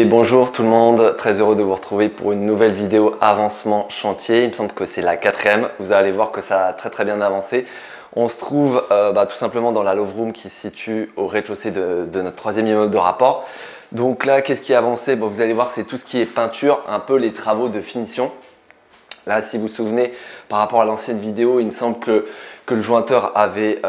Et bonjour tout le monde, très heureux de vous retrouver pour une nouvelle vidéo avancement chantier. Il me semble que c'est la 4e, vous allez voir que ça a très bien avancé. On se trouve tout simplement dans la Love Room qui se situe au rez-de-chaussée de notre 3e immeuble de rapport. Donc là, qu'est-ce qui a avancé? Vous allez voir, c'est tout ce qui est peinture, un peu les travaux de finition. Là, si vous vous souvenez, par rapport à l'ancienne vidéo, il me semble que le jointeur avait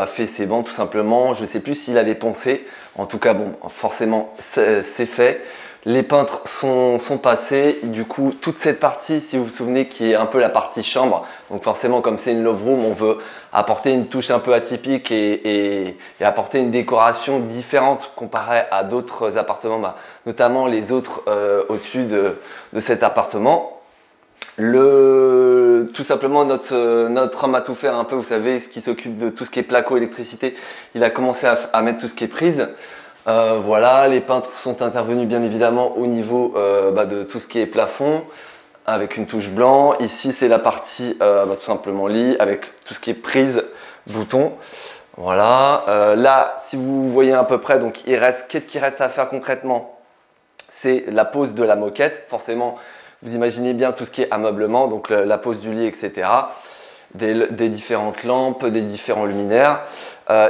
fait ses bancs tout simplement. Je ne sais plus s'il avait poncé. En tout cas, bon, forcément, c'est fait. Les peintres sont passés. Et du coup, toute cette partie, si vous vous souvenez, qui est un peu la partie chambre. Donc forcément, comme c'est une love room, on veut apporter une touche un peu atypique et apporter une décoration différente comparée à d'autres appartements, notamment les autres au-dessus de cet appartement. Tout simplement notre homme à tout faire un peu, vous savez, ce qui s'occupe de tout ce qui est placo, électricité, il a commencé à mettre tout ce qui est prise. Voilà, les peintres sont intervenus bien évidemment au niveau de tout ce qui est plafond avec une touche blanc. Ici c'est la partie tout simplement lit avec tout ce qui est prise, bouton. Voilà, là si vous voyez à peu près, donc qu'est-ce qui reste à faire concrètement? C'est la pose de la moquette, forcément. Vous imaginez bien tout ce qui est ameublement, donc la pose du lit, etc. Des différentes lampes, des différents luminaires.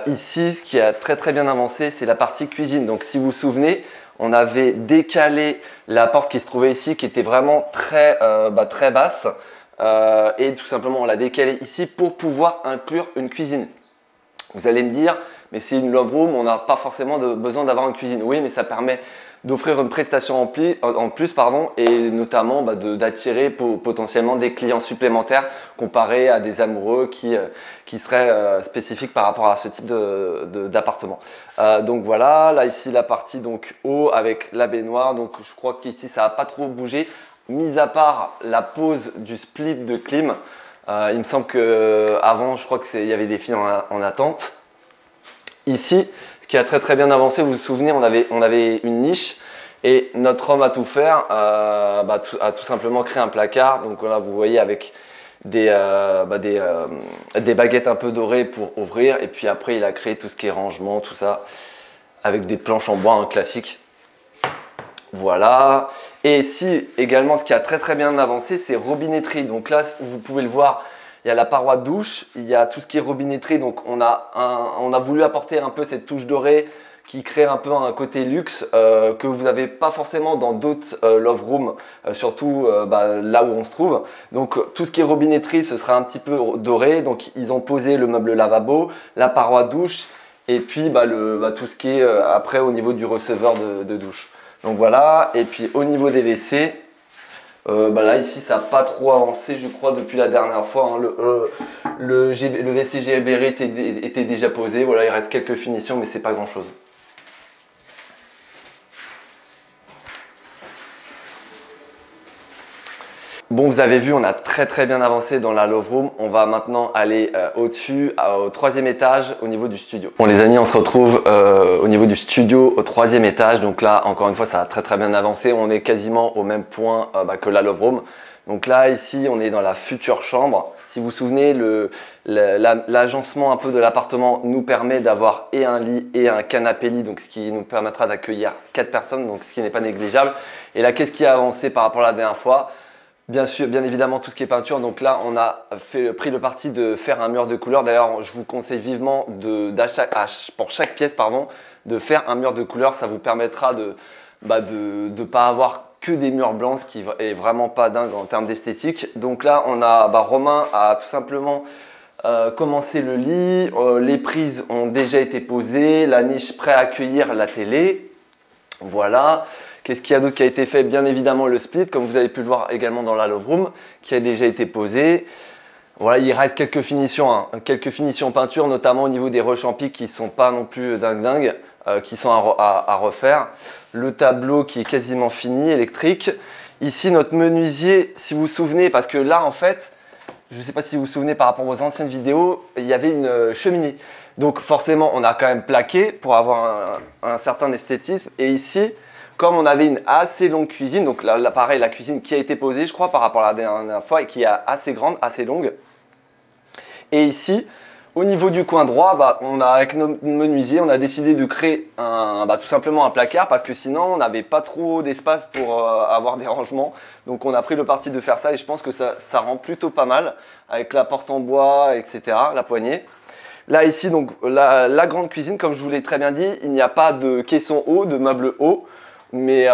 Ici, ce qui a très bien avancé, c'est la partie cuisine. Donc si vous vous souvenez, on avait décalé la porte qui se trouvait ici, qui était vraiment très basse. Et tout simplement, on l'a décalée ici pour pouvoir inclure une cuisine. Vous allez me dire, mais c'est une love room, on n'a pas forcément besoin d'avoir une cuisine. Oui, mais ça permet d'offrir une prestation en plus et notamment d'attirer potentiellement des clients supplémentaires comparé à des amoureux qui seraient spécifiques par rapport à ce type d'appartement. Donc voilà, là ici la partie donc haut avec la baignoire, donc je crois qu'ici ça n'a pas trop bougé, mis à part la pose du split de clim. Il me semble qu'avant, je crois qu'il y avait des fils en attente. Ici, ce qui a très bien avancé, vous vous souvenez, on avait une niche et notre homme à tout faire a tout simplement créé un placard. Donc là, vous voyez avec des baguettes un peu dorées pour ouvrir. Et puis après, il a créé tout ce qui est rangement, tout ça, avec des planches en bois classiques. Voilà. Et ici, également, ce qui a très bien avancé, c'est robinetterie. Donc là, vous pouvez le voir, il y a la paroi de douche, il y a tout ce qui est robinetterie. Donc on a voulu apporter un peu cette touche dorée qui crée un peu un côté luxe que vous n'avez pas forcément dans d'autres love rooms, surtout là où on se trouve. Donc tout ce qui est robinetterie, ce sera un petit peu doré. Donc ils ont posé le meuble lavabo, la paroi de douche et puis tout ce qui est après au niveau du receveur de douche. Donc voilà, et puis au niveau des WC, là ici ça n'a pas trop avancé je crois depuis la dernière fois. Hein. Le WC GBR était déjà posé, voilà, il reste quelques finitions mais c'est pas grand chose. Bon, vous avez vu, on a très bien avancé dans la love room. On va maintenant aller au-dessus, au 3e étage, au niveau du studio. Bon les amis, on se retrouve au niveau du studio, au 3e étage. Donc là, encore une fois, ça a très bien avancé. On est quasiment au même point que la love room. Donc là, ici, on est dans la future chambre. Si vous vous souvenez, l'agencement un peu de l'appartement nous permet d'avoir et un lit et un canapé lit, donc ce qui nous permettra d'accueillir 4 personnes, donc ce qui n'est pas négligeable. Et là, qu'est-ce qui a avancé par rapport à la dernière fois? Bien évidemment, tout ce qui est peinture. Donc là, on a pris le parti de faire un mur de couleur. D'ailleurs, je vous conseille vivement pour chaque pièce, de faire un mur de couleur. Ça vous permettra de ne pas avoir que des murs blancs, ce qui est vraiment pas dingue en termes d'esthétique. Donc là, Romain a tout simplement commencé le lit. Les prises ont déjà été posées. La niche prête à accueillir la télé. Voilà. Qu'est-ce qu'il y a d'autre qui a été fait? Bien évidemment le split, comme vous avez pu le voir également dans la love room, qui a déjà été posé. Voilà, il reste quelques finitions peinture, notamment au niveau des rechampis qui ne sont pas non plus dingues, qui sont à refaire. Le tableau qui est quasiment fini, électrique. Ici, notre menuisier, si vous vous souvenez, parce que là, en fait, je ne sais pas si vous vous souvenez par rapport aux anciennes vidéos, il y avait une cheminée. Donc forcément, on a quand même plaqué pour avoir un certain esthétisme. Et ici, comme on avait une assez longue cuisine, donc là pareil, la cuisine qui a été posée, je crois, par rapport à la dernière fois et qui est assez grande, assez longue. Et ici, Au niveau du coin droit, avec nos menuisiers, on a décidé de créer tout simplement un placard parce que sinon on n'avait pas trop d'espace pour avoir des rangements. Donc on a pris le parti de faire ça et je pense que ça rend plutôt pas mal avec la porte en bois, etc., la poignée. Là ici, donc la grande cuisine, comme je vous l'ai très bien dit, il n'y a pas de caisson haut, de meubles hauts, mais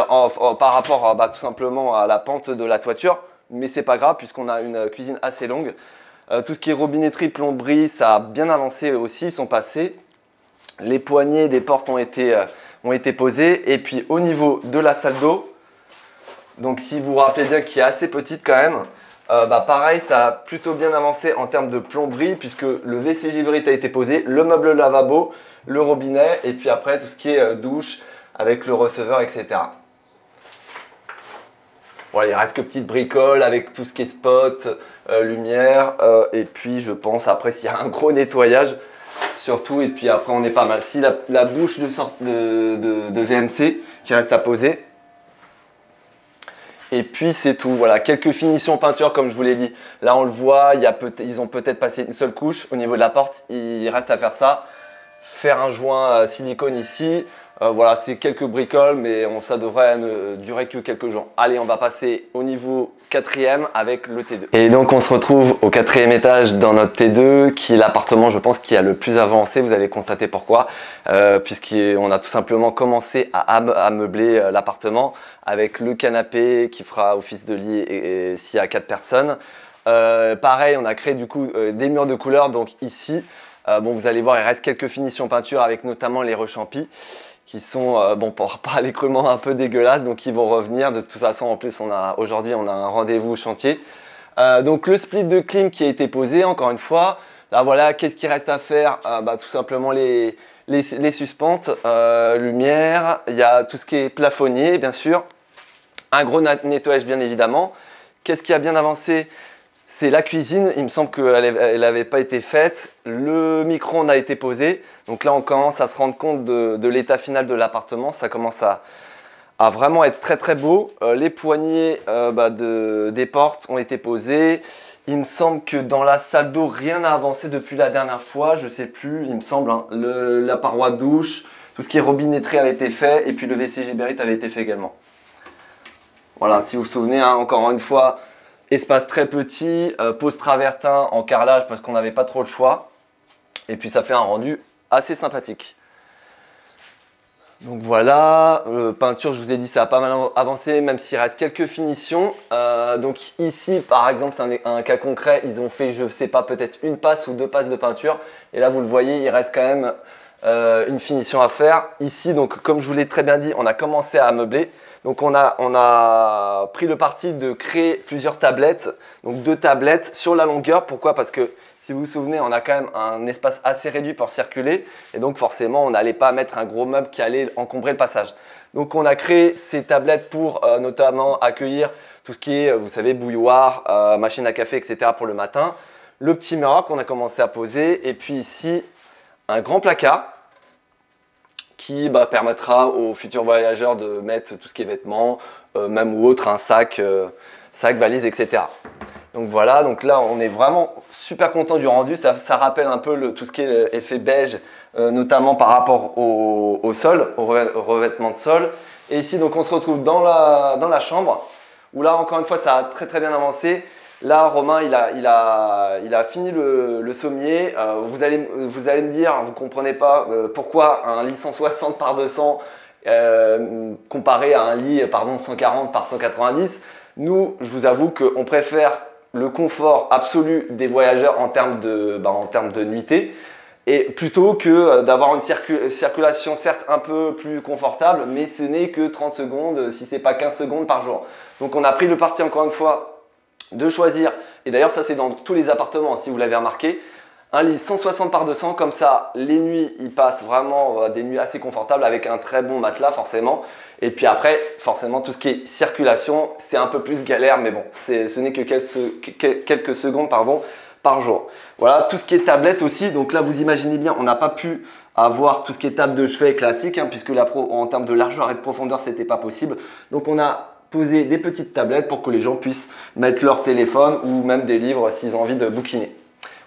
par rapport tout simplement à la pente de la toiture. Mais c'est pas grave puisqu'on a une cuisine assez longue. Tout ce qui est robinetterie, plomberie, ça a bien avancé aussi, ils sont passés. Les poignées des portes ont été posées. Et puis au niveau de la salle d'eau, donc si vous vous rappelez bien qui est assez petite quand même, pareil, ça a plutôt bien avancé en termes de plomberie puisque le WC Gibrit a été posé, le meuble lavabo, le robinet et puis après tout ce qui est douche avec le receveur, etc. Voilà, il reste que petites bricoles avec tout ce qui est spot, lumière, et puis je pense après s'il y a un gros nettoyage surtout, et puis après on est pas mal. Si la bouche de VMC qui reste à poser. Et puis c'est tout, voilà, quelques finitions peinture comme je vous l'ai dit. Là on le voit, ils ont peut-être passé une seule couche au niveau de la porte, il reste à faire ça. Faire un joint silicone ici, voilà, c'est quelques bricoles, mais ça devrait ne durer que quelques jours. Allez, on va passer au niveau 4e avec le T2. Et donc on se retrouve au 4e étage dans notre T2, qui est l'appartement, je pense, qui a le plus avancé. Vous allez constater pourquoi, puisqu'on a tout simplement commencé à meubler l'appartement avec le canapé qui fera office de lit et s'il y a 4 personnes. Pareil, on a créé du coup des murs de couleur, donc ici, vous allez voir, il reste quelques finitions peinture avec notamment les rechampis qui sont, pour parler crûment, un peu dégueulasses, donc ils vont revenir. De toute façon, en plus, aujourd'hui, on a un rendez-vous au chantier. Donc le split de clim qui a été posé, encore une fois. Là, voilà, qu'est-ce qui reste à faire? Tout simplement les suspentes, lumière. Il y a tout ce qui est plafonnier, bien sûr. Un gros nettoyage, bien évidemment. Qu'est-ce qui a bien avancé? C'est la cuisine, il me semble qu'elle n'avait pas été faite. Le micro-ondes a été posé. Donc là, on commence à se rendre compte de l'état final de l'appartement. Ça commence à vraiment être très très beau. Les poignées des portes ont été posées. Il me semble que dans la salle d'eau, rien n'a avancé depuis la dernière fois. Je ne sais plus, il me semble. Hein. La paroi douche, tout ce qui est robinetterie avait été fait. Et puis le WC Gibrit avait été fait également. Voilà, si vous vous souvenez, hein, encore une fois, espace très petit, pose travertin en carrelage parce qu'on n'avait pas trop le choix. Et puis ça fait un rendu assez sympathique. Donc voilà, peinture, je vous ai dit, ça a pas mal avancé, même s'il reste quelques finitions. Donc ici, par exemple, c'est un cas concret, ils ont fait, je ne sais pas, peut-être une passe ou 2 passes de peinture. Et là, vous le voyez, il reste quand même une finition à faire. Ici, donc comme je vous l'ai très bien dit, on a commencé à meubler. Donc on a pris le parti de créer plusieurs tablettes, donc 2 tablettes sur la longueur. Pourquoi? Parce que si vous vous souvenez, on a quand même un espace assez réduit pour circuler et donc forcément on n'allait pas mettre un gros meuble qui allait encombrer le passage. Donc on a créé ces tablettes pour notamment accueillir tout ce qui est, vous savez, bouilloire, machine à café, etc. pour le matin. Le petit miroir qu'on a commencé à poser et puis ici un grand placard qui permettra aux futurs voyageurs de mettre tout ce qui est vêtements, même ou autre, un sac, valise, etc. Donc voilà, donc là on est vraiment super content du rendu, ça rappelle un peu tout ce qui est effet beige, notamment par rapport au sol, au revêtement de sol. Et ici donc on se retrouve dans la chambre, où là encore une fois ça a très très bien avancé. Là, Romain, il a fini le sommier. Vous allez me dire, vous ne comprenez pas pourquoi un lit 160 par 200 comparé à un lit 140 par 190. Nous, je vous avoue qu'on préfère le confort absolu des voyageurs en termes de nuitée, et plutôt que d'avoir une circulation certes un peu plus confortable, mais ce n'est que 30 secondes, si ce n'est pas 15 secondes par jour. Donc on a pris le parti encore une fois de choisir, et d'ailleurs ça c'est dans tous les appartements si vous l'avez remarqué, un lit 160 par 200, comme ça les nuits ils passent vraiment des nuits assez confortables avec un très bon matelas forcément. Et puis après forcément tout ce qui est circulation c'est un peu plus galère, mais bon ce n'est que quelques secondes par jour. Voilà, tout ce qui est tablette aussi, donc là vous imaginez bien on n'a pas pu avoir tout ce qui est table de chevet classique puisque en termes de largeur et de profondeur c'était pas possible. Donc on a poser des petites tablettes pour que les gens puissent mettre leur téléphone ou même des livres s'ils ont envie de bouquiner.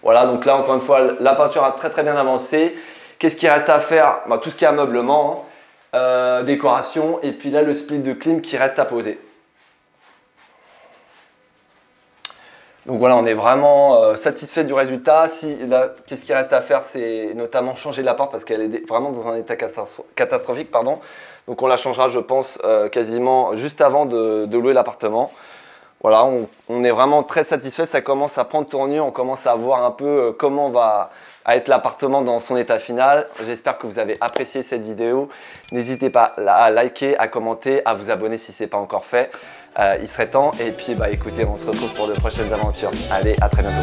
Voilà, donc là encore une fois, la peinture a très bien avancé. Qu'est-ce qui reste à faire? Tout ce qui est ameublement, décoration, et puis là le split de clim qui reste à poser. Donc voilà, on est vraiment satisfait du résultat. Qu'est-ce qui reste à faire? C'est notamment changer la porte parce qu'elle est vraiment dans un état catastrophique. Pardon. Donc on la changera, je pense, quasiment juste avant de louer l'appartement. Voilà, on est vraiment très satisfait. Ça commence à prendre tournure. On commence à voir un peu comment va être l'appartement dans son état final. J'espère que vous avez apprécié cette vidéo. N'hésitez pas à liker, à commenter, à vous abonner si ce n'est pas encore fait. Il serait temps. Et puis, écoutez, on se retrouve pour de prochaines aventures. Allez, à très bientôt.